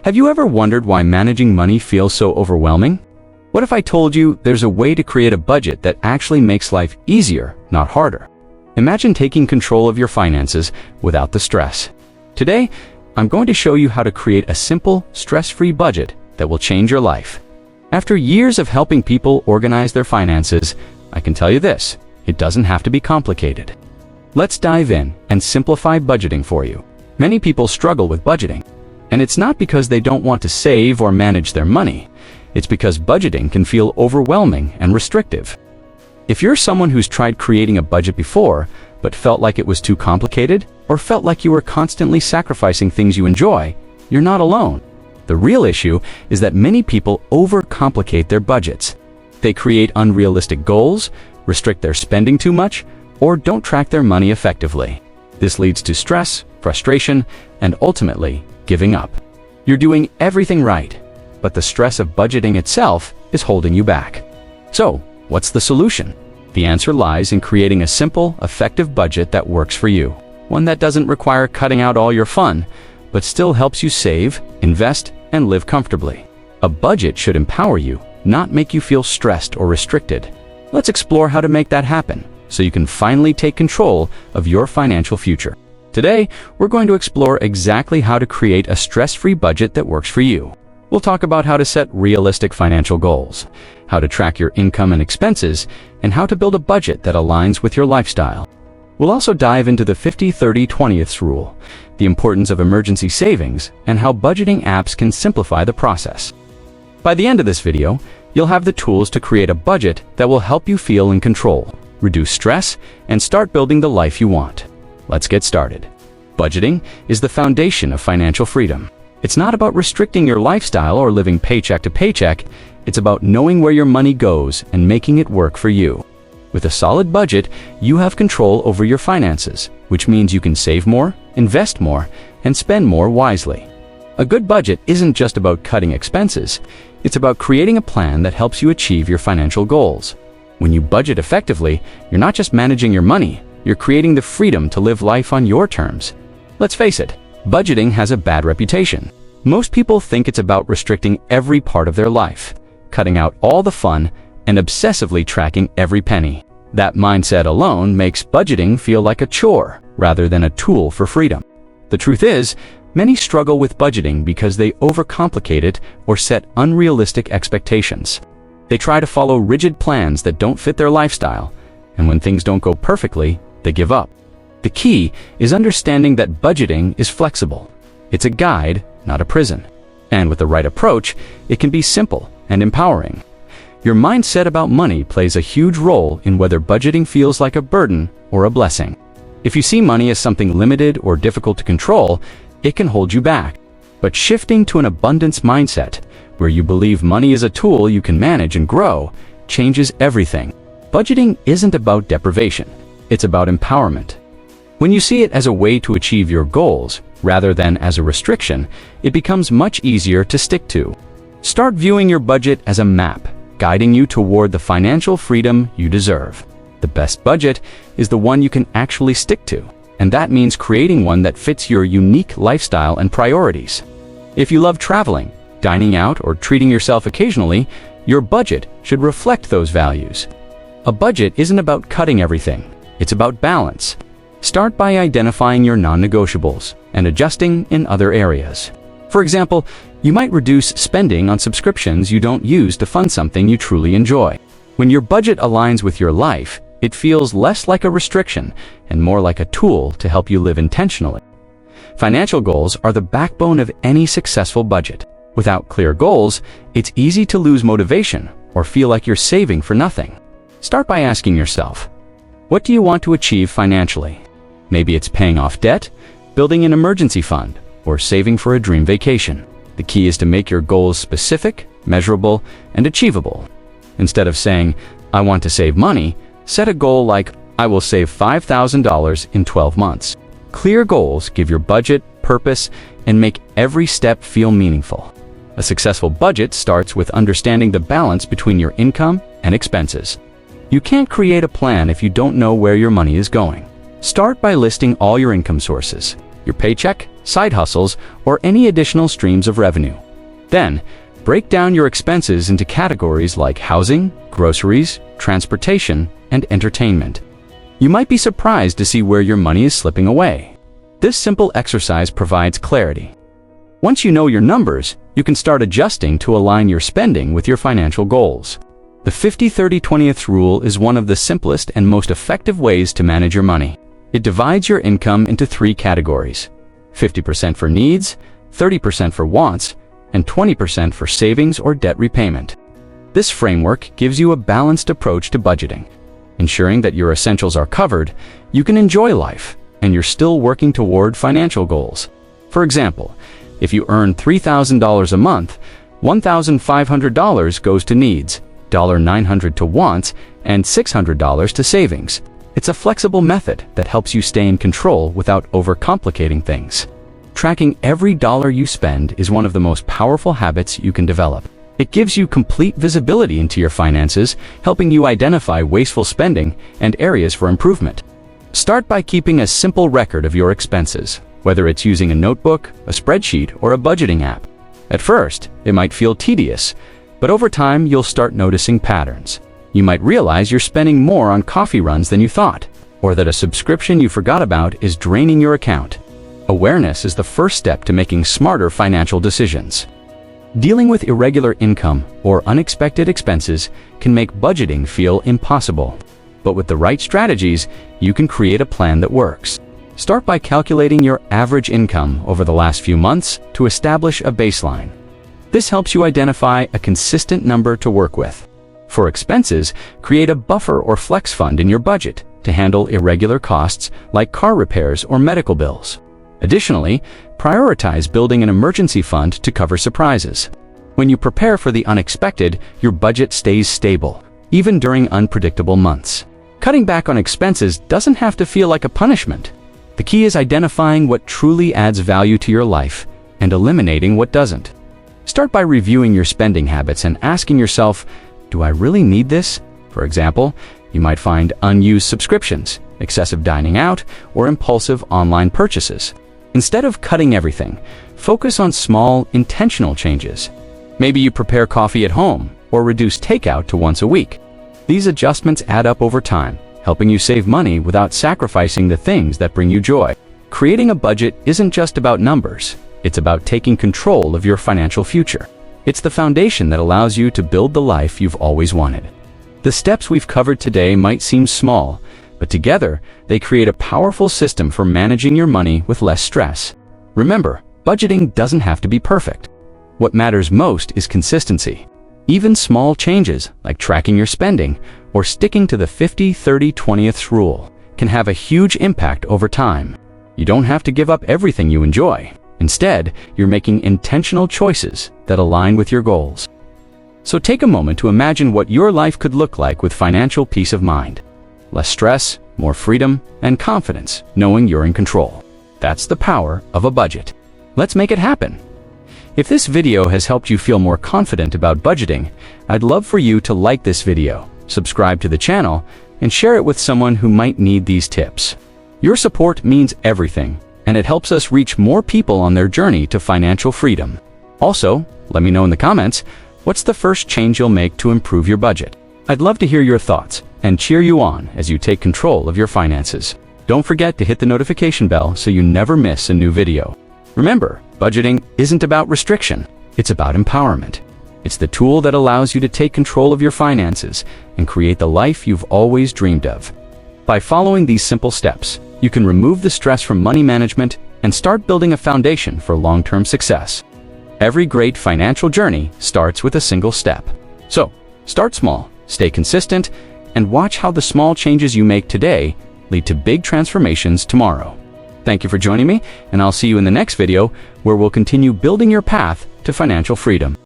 Have you ever wondered why managing money feels so overwhelming? What if I told you there's a way to create a budget that actually makes life easier, not harder? Imagine taking control of your finances without the stress. Today, I'm going to show you how to create a simple, stress-free budget that will change your life. After years of helping people organize their finances, I can tell you this: it doesn't have to be complicated. Let's dive in and simplify budgeting for you. Many people struggle with budgeting, and it's not because they don't want to save or manage their money. It's because budgeting can feel overwhelming and restrictive. If you're someone who's tried creating a budget before, but felt like it was too complicated, or felt like you were constantly sacrificing things you enjoy, you're not alone. The real issue is that many people overcomplicate their budgets. They create unrealistic goals, restrict their spending too much, or don't track their money effectively. This leads to stress, frustration, and ultimately, giving up. You're doing everything right, but the stress of budgeting itself is holding you back. So, what's the solution? The answer lies in creating a simple, effective budget that works for you. One that doesn't require cutting out all your fun, but still helps you save, invest, and live comfortably. A budget should empower you, not make you feel stressed or restricted. Let's explore how to make that happen, so you can finally take control of your financial future. Today, we're going to explore exactly how to create a stress-free budget that works for you. We'll talk about how to set realistic financial goals, how to track your income and expenses, and how to build a budget that aligns with your lifestyle. We'll also dive into the 50-30-20th rule, the importance of emergency savings, and how budgeting apps can simplify the process. By the end of this video, you'll have the tools to create a budget that will help you feel in control, reduce stress, and start building the life you want. Let's get started. Budgeting is the foundation of financial freedom. It's not about restricting your lifestyle or living paycheck to paycheck. It's about knowing where your money goes and making it work for you. With a solid budget, you have control over your finances, which means you can save more, invest more, and spend more wisely. A good budget isn't just about cutting expenses. It's about creating a plan that helps you achieve your financial goals. When you budget effectively, you're not just managing your money, you're creating the freedom to live life on your terms. Let's face it, budgeting has a bad reputation. Most people think it's about restricting every part of their life, cutting out all the fun, and obsessively tracking every penny. That mindset alone makes budgeting feel like a chore rather than a tool for freedom. The truth is, many struggle with budgeting because they overcomplicate it or set unrealistic expectations. They try to follow rigid plans that don't fit their lifestyle, and when things don't go perfectly, they give up. The key is understanding that budgeting is flexible. It's a guide, not a prison. And with the right approach, it can be simple and empowering. Your mindset about money plays a huge role in whether budgeting feels like a burden or a blessing. If you see money as something limited or difficult to control, it can hold you back. But shifting to an abundance mindset, where you believe money is a tool you can manage and grow, changes everything. Budgeting isn't about deprivation. It's about empowerment. When you see it as a way to achieve your goals, rather than as a restriction, it becomes much easier to stick to. Start viewing your budget as a map, guiding you toward the financial freedom you deserve. The best budget is the one you can actually stick to, and that means creating one that fits your unique lifestyle and priorities. If you love traveling, dining out, or treating yourself occasionally, your budget should reflect those values. A budget isn't about cutting everything. It's about balance. Start by identifying your non-negotiables and adjusting in other areas. For example, you might reduce spending on subscriptions you don't use to fund something you truly enjoy. When your budget aligns with your life, it feels less like a restriction and more like a tool to help you live intentionally. Financial goals are the backbone of any successful budget. Without clear goals, it's easy to lose motivation or feel like you're saving for nothing. Start by asking yourself, what do you want to achieve financially? Maybe it's paying off debt, building an emergency fund, or saving for a dream vacation. The key is to make your goals specific, measurable, and achievable. Instead of saying, I want to save money, set a goal like, I will save $5,000 in 12 months. Clear goals give your budget purpose and make every step feel meaningful. A successful budget starts with understanding the balance between your income and expenses. You can't create a plan if you don't know where your money is going. Start by listing all your income sources: your paycheck, side hustles, or any additional streams of revenue. Then, break down your expenses into categories like housing, groceries, transportation, and entertainment. You might be surprised to see where your money is slipping away. This simple exercise provides clarity. Once you know your numbers, you can start adjusting to align your spending with your financial goals. The 50-30-20th rule is one of the simplest and most effective ways to manage your money. It divides your income into 3 categories: 50% for needs, 30% for wants, and 20% for savings or debt repayment. This framework gives you a balanced approach to budgeting, ensuring that your essentials are covered, you can enjoy life, and you're still working toward financial goals. For example, if you earn $3,000 a month, $1,500 goes to needs, $900 to wants, and $600 to savings. It's a flexible method that helps you stay in control without overcomplicating things. Tracking every dollar you spend is one of the most powerful habits you can develop. It gives you complete visibility into your finances, helping you identify wasteful spending and areas for improvement. Start by keeping a simple record of your expenses, whether it's using a notebook, a spreadsheet, or a budgeting app. At first, it might feel tedious, but over time you'll start noticing patterns. You might realize you're spending more on coffee runs than you thought, or that a subscription you forgot about is draining your account. Awareness is the first step to making smarter financial decisions. Dealing with irregular income or unexpected expenses can make budgeting feel impossible. But with the right strategies, you can create a plan that works. Start by calculating your average income over the last few months to establish a baseline. This helps you identify a consistent number to work with. For expenses, create a buffer or flex fund in your budget to handle irregular costs like car repairs or medical bills. Additionally, prioritize building an emergency fund to cover surprises. When you prepare for the unexpected, your budget stays stable, even during unpredictable months. Cutting back on expenses doesn't have to feel like a punishment. The key is identifying what truly adds value to your life and eliminating what doesn't. Start by reviewing your spending habits and asking yourself, do I really need this? For example, you might find unused subscriptions, excessive dining out, or impulsive online purchases. Instead of cutting everything, focus on small, intentional changes. Maybe you prepare coffee at home or reduce takeout to once a week. These adjustments add up over time, helping you save money without sacrificing the things that bring you joy. Creating a budget isn't just about numbers. It's about taking control of your financial future. It's the foundation that allows you to build the life you've always wanted. The steps we've covered today might seem small, but together they create a powerful system for managing your money with less stress. Remember, budgeting doesn't have to be perfect. What matters most is consistency. Even small changes, like tracking your spending or sticking to the 50-30-20th rule, can have a huge impact over time. You don't have to give up everything you enjoy. Instead, you're making intentional choices that align with your goals. So take a moment to imagine what your life could look like with financial peace of mind. Less stress, more freedom, and confidence, knowing you're in control. That's the power of a budget. Let's make it happen. If this video has helped you feel more confident about budgeting, I'd love for you to like this video, subscribe to the channel, and share it with someone who might need these tips. Your support means everything, and it helps us reach more people on their journey to financial freedom. Also, let me know in the comments, what's the first change you'll make to improve your budget? I'd love to hear your thoughts and cheer you on as you take control of your finances. Don't forget to hit the notification bell so you never miss a new video. Remember, budgeting isn't about restriction, it's about empowerment. It's the tool that allows you to take control of your finances and create the life you've always dreamed of. By following these simple steps, you can remove the stress from money management and start building a foundation for long-term success. Every great financial journey starts with a single step. So, start small, stay consistent, and watch how the small changes you make today lead to big transformations tomorrow. Thank you for joining me, and I'll see you in the next video where we'll continue building your path to financial freedom.